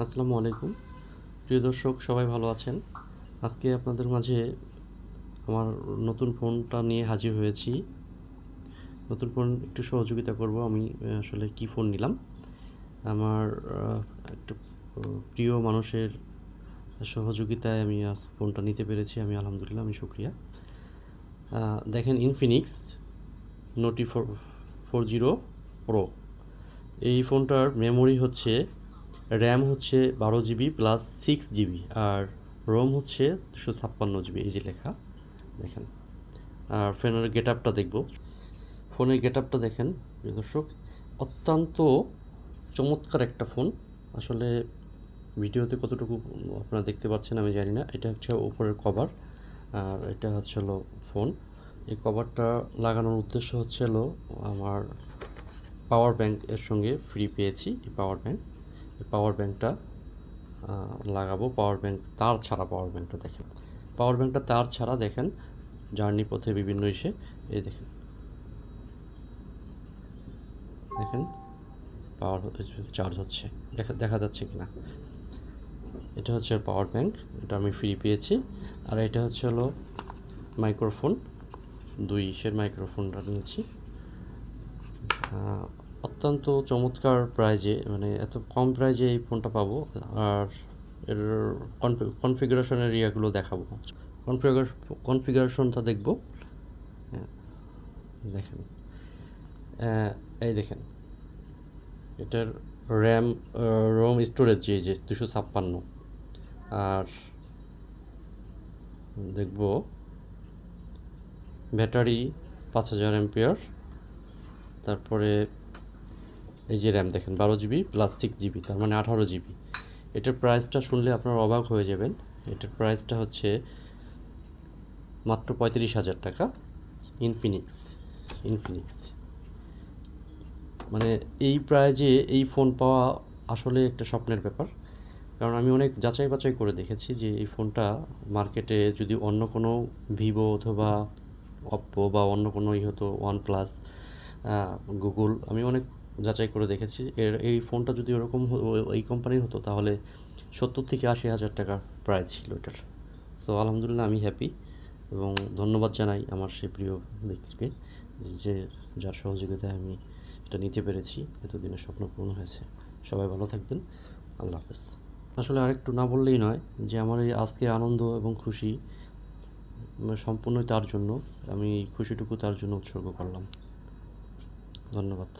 আসসালামু আলাইকুম। প্রিয় দর্শক, সবাই ভালো আছেন? আজকে আপনাদের মাঝে আমার নতুন ফোনটা নিয়ে হাজির হয়েছি। নতুন ফোন একটু সহযোগিতা করব আমি। আসলে কি ফোন নিলাম? আমার একটা প্রিয় মানুষের সহযোগিতায় আমি আজ ফোনটা নিতে পেরেছি। আমি আলহামদুলিল্লাহ, আমি শুকরিয়া। দেখেন, ইনফিনিক্স নোটি 40 প্রো। এই ফোনটার মেমোরি হচ্ছে, র্যাম হচ্ছে 12 জিবি প্লাস 6 জিবি, আর রোম হচ্ছে 256 জিবি। এই যে লেখা, দেখেন। আর ফোনের গেট আপটা দেখব। ফোনের গেট আপটা দেখেন প্রিয় দর্শক, অত্যন্ত চমৎকার একটা ফোন। আসলে ভিডিওতে কতটুকু আপনারা দেখতে পাচ্ছেন আমি জানি না। এটা হচ্ছে উপরের কভার, আর এটা হচ্ছে হলো ফোন। এই কভারটা লাগানোর উদ্দেশ্য হচ্ছে হলো, আমার পাওয়ার ব্যাংক এর সঙ্গে ফ্রি পেয়েছি। এই পাওয়ার ব্যাংকটা লাগাবো। পাওয়ার ব্যাংক তার ছাড়া পাওয়ার ব্যাংকটা দেখেন। পাওয়ার ব্যাংকটা তার ছাড়া দেখেন, জার্নি পথে বিভিন্ন ইসে এই দেখেন দেখেন পাওয়ার চার্জ হচ্ছে, দেখা যাচ্ছে কিনা। এটা হচ্ছে পাওয়ার ব্যাংক, এটা আমি ফ্রি পেয়েছি। আর এটা হচ্ছে হলো মাইক্রোফোন, 2 মাইক্রোফোনটা নিয়েছি। অত্যন্ত চমৎকার প্রাইজে, মানে এত কম প্রাইজে এই ফোনটা পাবো। আর এর কনফিগারেশনের ইয়াগুলো দেখাবো। কনফিগারেশনটা দেখব। হ্যাঁ, দেখেন, এই দেখেন এটার র্যাম, রোম স্টোরেজ যে 256। আর দেখব ব্যাটারি 5000 এমপিয়ার। তারপরে এই যে র্যাম দেখেন 12 জিবি প্লাস 6 জিবি, তার মানে 18 জিবি। এটার প্রাইসটা শুনলে আপনারা অবাক হয়ে যাবেন। এটার প্রাইসটা হচ্ছে মাত্র 35,000 টাকা। ইনফিনিক্স মানে এই প্রাইজে এই ফোন পাওয়া আসলে একটা স্বপ্নের ব্যাপার। কারণ আমি অনেক যাচাই বাছাই করে দেখেছি যে এই ফোনটা মার্কেটে যদি অন্য কোনো ভিভো অথবা অপ্পো বা অন্য কোনো হতো, ওয়ানপ্লাস, গুগল, আমি অনেক যাচাই করে দেখেছি। এই ফোনটা যদি ওরকম এই কোম্পানির হতো তাহলে 70 থেকে 80 হাজার টাকার প্রাইস ছিল এটার। সো আলহামদুলিল্লাহ, আমি হ্যাপি এবং ধন্যবাদ জানাই আমার সেই প্রিয় ব্যক্তিকে, যে যার সহযোগিতায় আমি এটা নিতে পেরেছি। এতদিনের স্বপ্ন পূরণ হয়েছে। সবাই ভালো থাকবেন। আল্লাহ হাফেজ। আসলে আরেকটু না বললেই নয় যে আমার এই আজকের আনন্দ এবং খুশি সম্পূর্ণই তার জন্য। আমি এই খুশিটুকু তার জন্য উৎসর্গ করলাম। ধন্যবাদ।